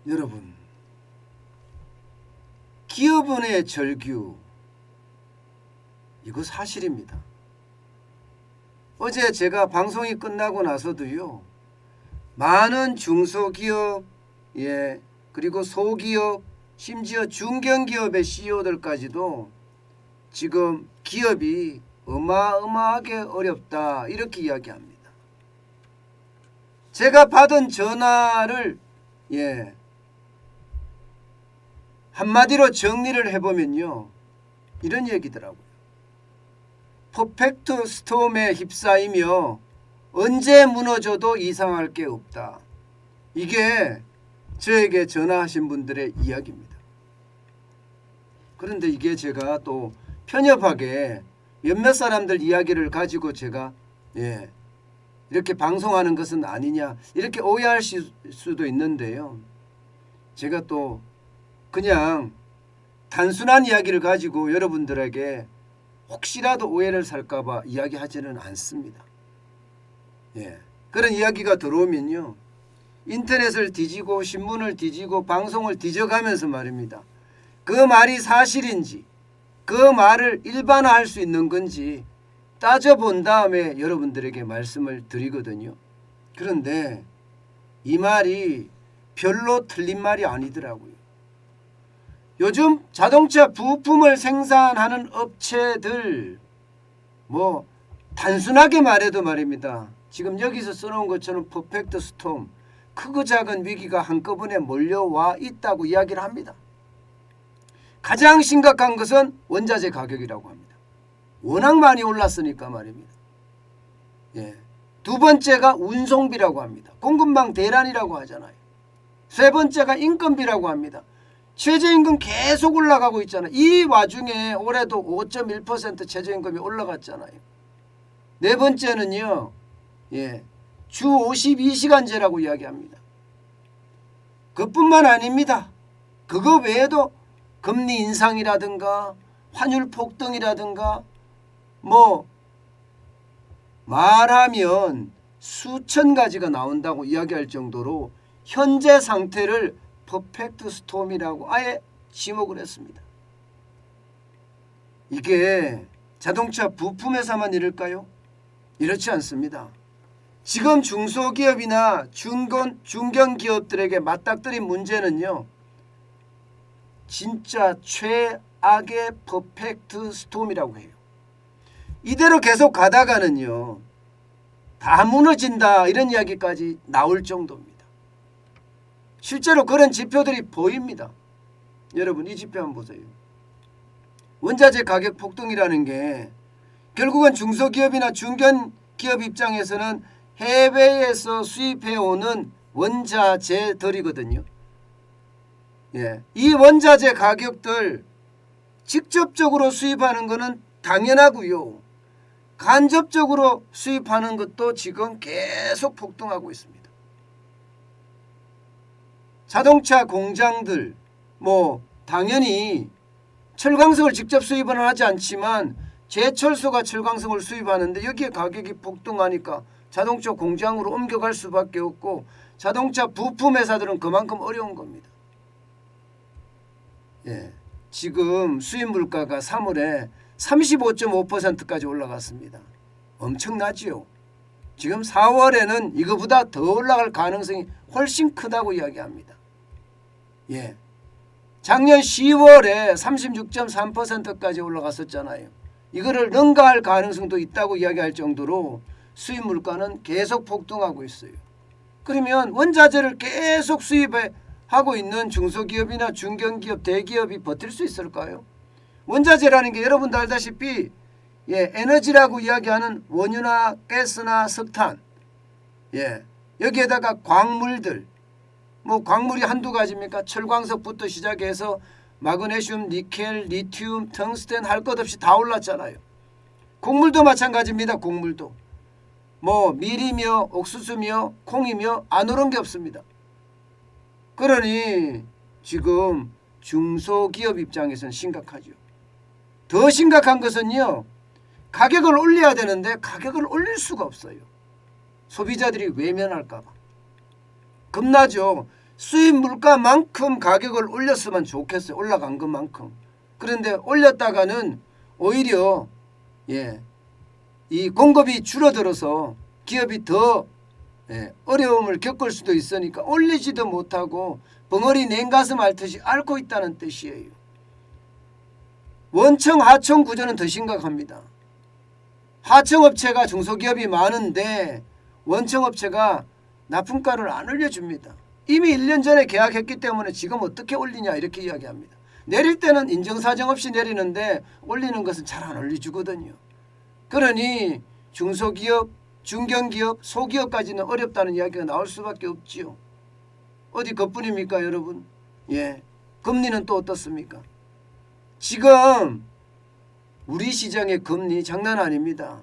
여러분, 기업은의 절규, 이거 사실입니다. 어제 제가 방송이 끝나고 나서도요, 많은 중소기업, 그리고 소기업, 심지어 중견기업의 CEO들까지도 지금 기업이 어마어마하게 어렵다, 이렇게 이야기합니다. 제가 받은 전화를 한마디로 정리를 해보면요, 이런 얘기더라고요. 퍼펙트 스톰에 휩싸이며 언제 무너져도 이상할 게 없다. 이게 저에게 전화하신 분들의 이야기입니다. 그런데 이게 제가 또 편협하게 몇몇 사람들 이야기를 가지고 제가 이렇게 방송하는 것은 아니냐, 이렇게 오해할 수도 있는데요. 제가 또 그냥 단순한 이야기를 가지고 여러분들에게 혹시라도 오해를 살까봐 이야기하지는 않습니다. 그런 이야기가 들어오면요, 인터넷을 뒤지고 신문을 뒤지고 방송을 뒤져가면서 말입니다. 그 말이 사실인지, 그 말을 일반화할 수 있는 건지 따져본 다음에 여러분들에게 말씀을 드리거든요. 그런데 이 말이 별로 틀린 말이 아니더라고요. 요즘 자동차 부품을 생산하는 업체들, 단순하게 말해도 말입니다, 지금 여기서 써놓은 것처럼 퍼펙트 스톰, 크고 작은 위기가 한꺼번에 몰려와 있다고 이야기를 합니다. 가장 심각한 것은 원자재 가격이라고 합니다. 워낙 많이 올랐으니까 말입니다. 두 번째가 운송비라고 합니다. 공급망 대란이라고 하잖아요. 세 번째가 인건비라고 합니다. 최저임금 계속 올라가고 있잖아요. 이 와중에 올해도 5.1% 최저임금이 올라갔잖아요. 네 번째는요, 주 52시간제라고 이야기합니다. 그뿐만 아닙니다. 그거 외에도 금리 인상이라든가 환율 폭등이라든가 말하면 수천 가지가 나온다고 이야기할 정도로 현재 상태를 퍼펙트 스톰이라고 아예 지목을 했습니다. 이게 자동차 부품 회사만 이럴까요? 이렇지 않습니다. 지금 중소기업이나 중견기업들에게 맞닥뜨린 문제는요, 진짜 최악의 퍼펙트 스톰이라고 해요. 이대로 계속 가다가는요, 다 무너진다, 이런 이야기까지 나올 정도입니다. 실제로 그런 지표들이 보입니다. 여러분, 이 지표 한번 보세요. 원자재 가격 폭등이라는 게 결국은 중소기업이나 중견기업 입장에서는 해외에서 수입해오는 원자재들이거든요. 이 원자재 가격들 직접적으로 수입하는 것은 당연하고요, 간접적으로 수입하는 것도 지금 계속 폭등하고 있습니다. 자동차 공장들 당연히 철강석을 직접 수입은 하지 않지만 제철소가 철강석을 수입하는데 여기에 가격이 폭등하니까 자동차 공장으로 옮겨갈 수밖에 없고 자동차 부품 회사들은 그만큼 어려운 겁니다. 지금 수입 물가가 3월에 35.5%까지 올라갔습니다. 엄청나지요. 지금 4월에는 이거보다 더 올라갈 가능성이 훨씬 크다고 이야기합니다. 작년 10월에 36.3%까지 올라갔었잖아요. 이거를 능가할 가능성도 있다고 이야기할 정도로 수입 물가는 계속 폭등하고 있어요. 그러면 원자재를 계속 수입하고 있는 중소기업이나 중견기업, 대기업이 버틸 수 있을까요? 원자재라는 게 여러분도 알다시피 에너지라고 이야기하는 원유나 가스나 석탄, 여기에다가 광물들, 광물이 한두 가지입니까? 철광석부터 시작해서 마그네슘, 니켈, 리튬, 텅스텐 할 것 없이 다 올랐잖아요. 곡물도 마찬가지입니다. 곡물도 밀이며 옥수수며 콩이며 안 오른 게 없습니다. 그러니 지금 중소기업 입장에서는 심각하죠. 더 심각한 것은요, 가격을 올려야 되는데 가격을 올릴 수가 없어요. 소비자들이 외면할까 봐. 겁나죠. 수입 물가만큼 가격을 올렸으면 좋겠어요. 올라간 것만큼. 그런데 올렸다가는 오히려 이 공급이 줄어들어서 기업이 더 어려움을 겪을 수도 있으니까 올리지도 못하고 벙어리 냉가슴 앓듯이 앓고 있다는 뜻이에요. 원청 하청 구조는 더 심각합니다. 하청업체가 중소기업이 많은데 원청업체가 납품가를 안 올려줍니다. 이미 1년 전에 계약했기 때문에 지금 어떻게 올리냐 이렇게 이야기합니다. 내릴 때는 인정사정 없이 내리는데 올리는 것은 잘 안 올려주거든요. 그러니 중소기업, 중견기업, 소기업까지는 어렵다는 이야기가 나올 수밖에 없지요. 어디 그뿐입니까 여러분? 금리는 또 어떻습니까? 지금 우리 시장의 금리 장난 아닙니다.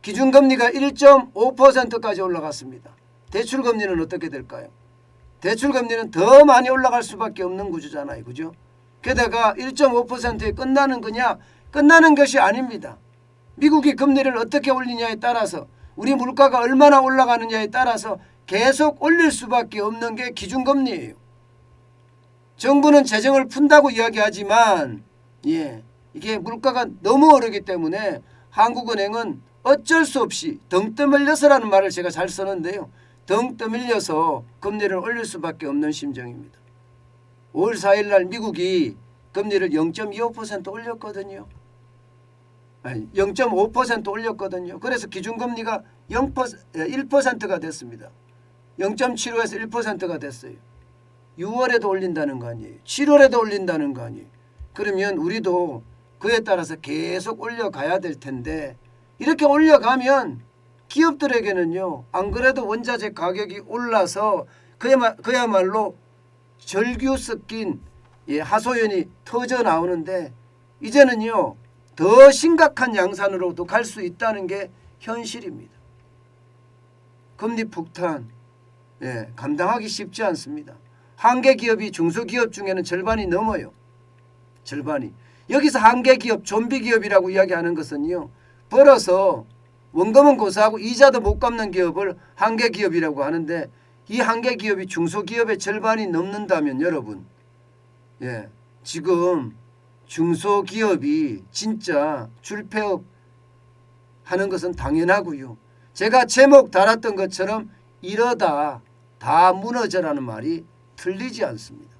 기준금리가 1.5%까지 올라갔습니다. 대출금리는 어떻게 될까요? 대출금리는 더 많이 올라갈 수밖에 없는 구조잖아요. 그죠? 게다가 1.5%에 끝나는 거냐? 끝나는 것이 아닙니다. 미국이 금리를 어떻게 올리냐에 따라서 우리 물가가 얼마나 올라가느냐에 따라서 계속 올릴 수밖에 없는 게 기준금리예요. 정부는 재정을 푼다고 이야기하지만 이게 물가가 너무 오르기 때문에 한국은행은 어쩔 수 없이 등 떠밀려서라는 말을 제가 잘 쓰는데요. 등 떠밀려서 금리를 올릴 수밖에 없는 심정입니다. 5월 4일 날 미국이 금리를 0.25% 올렸거든요. 0.5% 올렸거든요. 그래서 기준금리가 1%가 됐습니다. 0.75에서 1%가 됐어요. 6월에도 올린다는 거 아니에요. 7월에도 올린다는 거 아니에요. 그러면 우리도 그에 따라서 계속 올려가야 될 텐데 이렇게 올려가면 기업들에게는요. 안 그래도 원자재 가격이 올라서 그야말로 절규 섞인 하소연이 터져 나오는데 이제는요. 더 심각한 양산으로도 갈 수 있다는 게 현실입니다. 금리 폭탄 감당하기 쉽지 않습니다. 한계 기업이 중소기업 중에는 절반이 넘어요. 절반이. 여기서 한계 기업, 좀비 기업이라고 이야기하는 것은요. 벌어서 원금은 고사하고 이자도 못 갚는 기업을 한계 기업이라고 하는데 이 한계 기업이 중소기업의 절반이 넘는다면 여러분 지금 중소기업이 진짜 줄폐업 하는 것은 당연하고요. 제가 제목 달았던 것처럼 이러다 다 무너져라는 말이 틀리지 않습니다.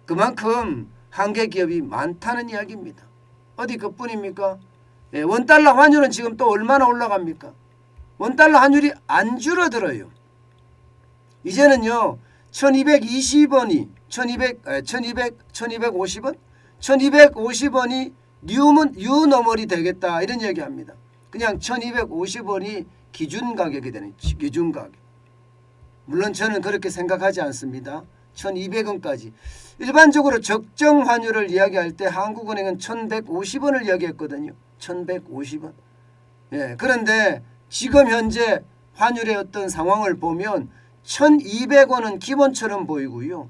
그만큼 한계 기업이 많다는 이야기입니다. 어디 그뿐입니까? 원달러 환율은 지금 또 얼마나 올라갑니까? 원달러 환율이 안 줄어들어요. 이제는요. 1220원이 1250원? 1250원이 뉴너멀이 되겠다 이런 얘기합니다. 그냥 1250원이 기준 가격이 되는 기준 가격. 물론 저는 그렇게 생각하지 않습니다. 1200원까지. 일반적으로 적정 환율을 이야기할 때 한국은행은 1150원을 이야기했거든요. 1150원. 그런데 지금 현재 환율의 어떤 상황을 보면 1200원은 기본처럼 보이고요.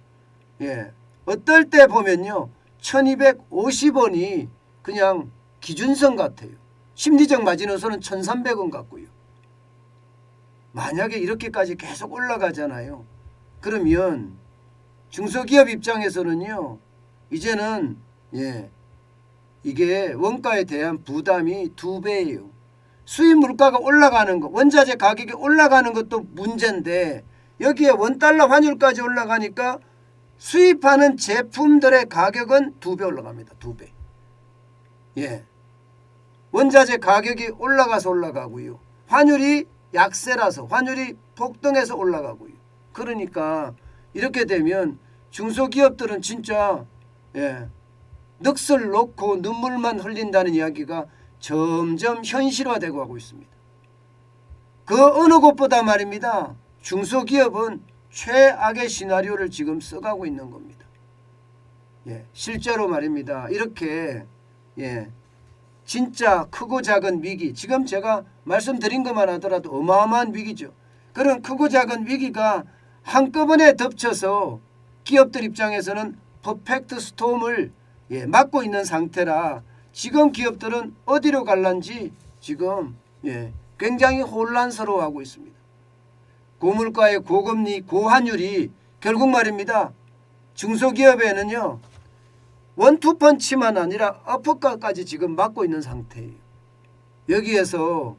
어떨 때 보면요. 1250원이 그냥 기준선 같아요. 심리적 마지노선은 1300원 같고요. 만약에 이렇게까지 계속 올라가잖아요. 그러면 중소기업 입장에서는요. 이제는 이게 원가에 대한 부담이 2배예요. 수입 물가가 올라가는 것, 원자재 가격이 올라가는 것도 문제인데 여기에 원달러 환율까지 올라가니까 수입하는 제품들의 가격은 2배 올라갑니다. 2배. 원자재 가격이 올라가서 올라가고요. 환율이 약세라서 환율이 폭등해서 올라가고요. 그러니까 이렇게 되면 중소기업들은 진짜 넋을 놓고 눈물만 흘린다는 이야기가 점점 현실화되고 가고 있습니다. 그 어느 곳보다 말입니다. 중소기업은 최악의 시나리오를 지금 써가고 있는 겁니다. 실제로 말입니다. 이렇게 진짜 크고 작은 위기, 지금 제가 말씀드린 것만 하더라도 어마어마한 위기죠. 그런 크고 작은 위기가 한꺼번에 덮쳐서 기업들 입장에서는 퍼펙트 스톰을 막고 있는 상태라 지금 기업들은 어디로 갈란지 지금 굉장히 혼란스러워하고 있습니다. 고물가의 고금리, 고환율이 결국 말입니다. 중소기업에는요. 원투펀치만 아니라 어퍼컷까지 지금 맞고 있는 상태예요. 여기에서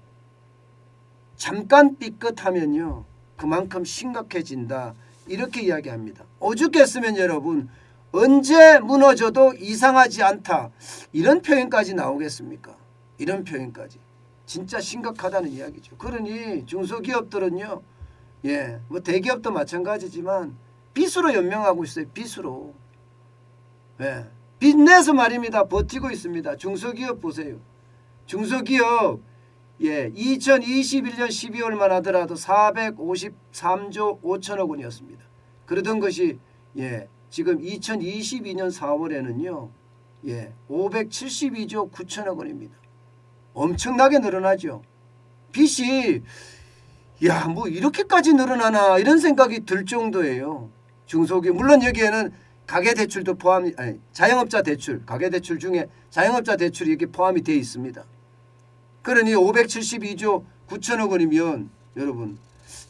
잠깐 삐끗하면요. 그만큼 심각해진다. 이렇게 이야기합니다. 오죽했으면 여러분 언제 무너져도 이상하지 않다. 이런 표현까지 나오겠습니까? 이런 표현까지. 진짜 심각하다는 이야기죠. 그러니 중소기업들은요. 뭐 대기업도 마찬가지지만 빚으로 연명하고 있어요. 빚으로. 빚 내서 말입니다. 버티고 있습니다. 중소기업 보세요. 중소기업 2021년 12월만 하더라도 453조 5천억 원이었습니다. 그러던 것이 지금 2022년 4월에는요. 572조 9천억 원입니다. 엄청나게 늘어나죠. 빚이 뭐 이렇게까지 늘어나나 이런 생각이 들 정도예요. 중소기업 물론 여기에는 가계대출도 포함이 자영업자 대출 가계대출 중에 자영업자 대출이 이렇게 포함이 되어 있습니다. 그러니 572조 9천억 원이면 여러분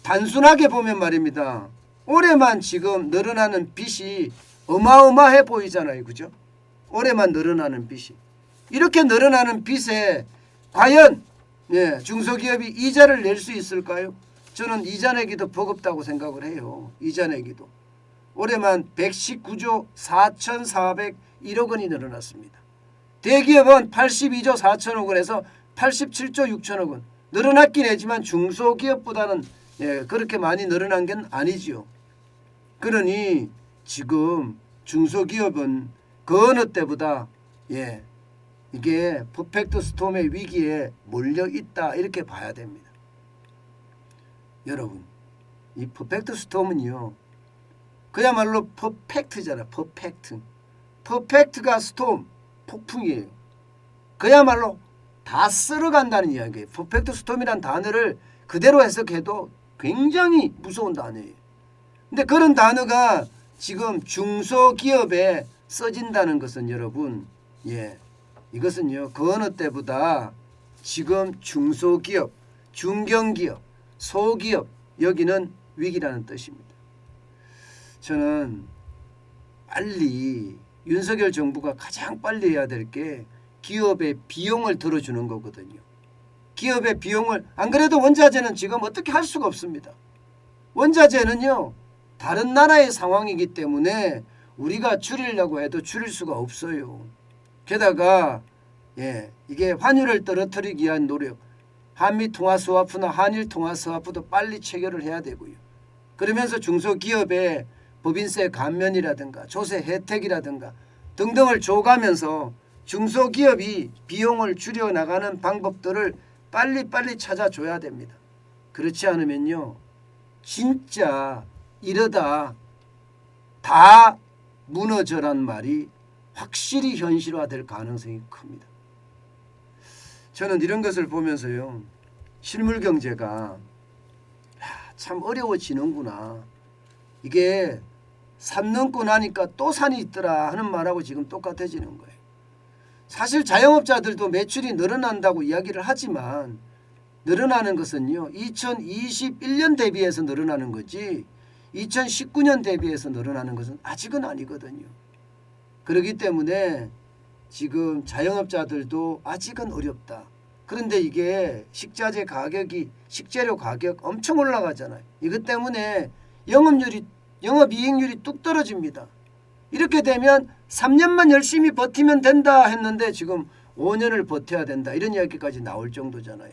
단순하게 보면 말입니다. 올해만 지금 늘어나는 빚이 어마어마해 보이잖아요. 그죠? 올해만 늘어나는 빚이. 이렇게 늘어나는 빚에 과연 중소기업이 이자를 낼 수 있을까요? 저는 이자 내기도 버겁다고 생각을 해요. 이자 내기도. 올해만 119조 4,401억 원이 늘어났습니다. 대기업은 82조 4천억 원에서 87조 6천억 원. 늘어났긴 하지만 중소기업보다는 그렇게 많이 늘어난 게 아니지요. 그러니 지금 중소기업은 그 어느 때보다 이게 퍼펙트 스톰의 위기에 몰려 있다 이렇게 봐야 됩니다. 여러분 이 퍼펙트 스톰은요. 그야말로 퍼펙트잖아. 퍼펙트가 스톰 폭풍이에요. 그야말로 다 쓸어간다는 이야기예요. 퍼펙트 스톰이란 단어를 그대로 해석해도 굉장히 무서운 단어예요. 근데 그런 단어가 지금 중소기업에 써진다는 것은 여러분 이것은요 그 어느 때보다 지금 중소기업, 중견기업, 소기업 여기는 위기라는 뜻입니다. 저는 빨리 윤석열 정부가 가장 빨리 해야 될 게 기업의 비용을 들어주는 거거든요. 기업의 비용을 안 그래도 원자재는 지금 어떻게 할 수가 없습니다. 원자재는요. 다른 나라의 상황이기 때문에 우리가 줄이려고 해도 줄일 수가 없어요. 게다가 이게 환율을 떨어뜨리기 위한 노력 한미통화스와프나 한일통화스와프도 빨리 체결을 해야 되고요. 그러면서 중소기업의 법인세 감면이라든가 조세 혜택이라든가 등등을 줘가면서 중소기업이 비용을 줄여나가는 방법들을 빨리빨리 찾아줘야 됩니다. 그렇지 않으면요. 진짜 이러다 다 무너져란 말이 확실히 현실화될 가능성이 큽니다. 저는 이런 것을 보면서요. 실물경제가 참 어려워지는구나. 이게 산 넘고 나니까 또 산이 있더라 하는 말하고 지금 똑같아지는 거예요. 사실 자영업자들도 매출이 늘어난다고 이야기를 하지만 늘어나는 것은요. 2021년 대비해서 늘어나는 거지 2019년 대비해서 늘어나는 것은 아직은 아니거든요. 그렇기 때문에 지금 자영업자들도 아직은 어렵다. 그런데 이게 식자재 가격이 식재료 가격 엄청 올라가잖아요. 이것 때문에 영업이익률이 뚝 떨어집니다. 이렇게 되면 3년만 열심히 버티면 된다 했는데 지금 5년을 버텨야 된다. 이런 이야기까지 나올 정도잖아요.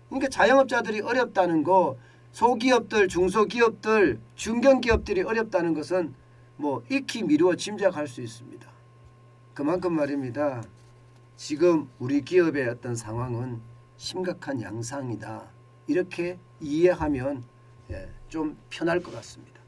그러니까 자영업자들이 어렵다는 거 소기업들, 중소기업들, 중견기업들이 어렵다는 것은 뭐 익히 미루어 짐작할 수 있습니다. 그만큼 말입니다. 지금 우리 기업의 어떤 상황은 심각한 양상이다. 이렇게 이해하면 좀 편할 것 같습니다.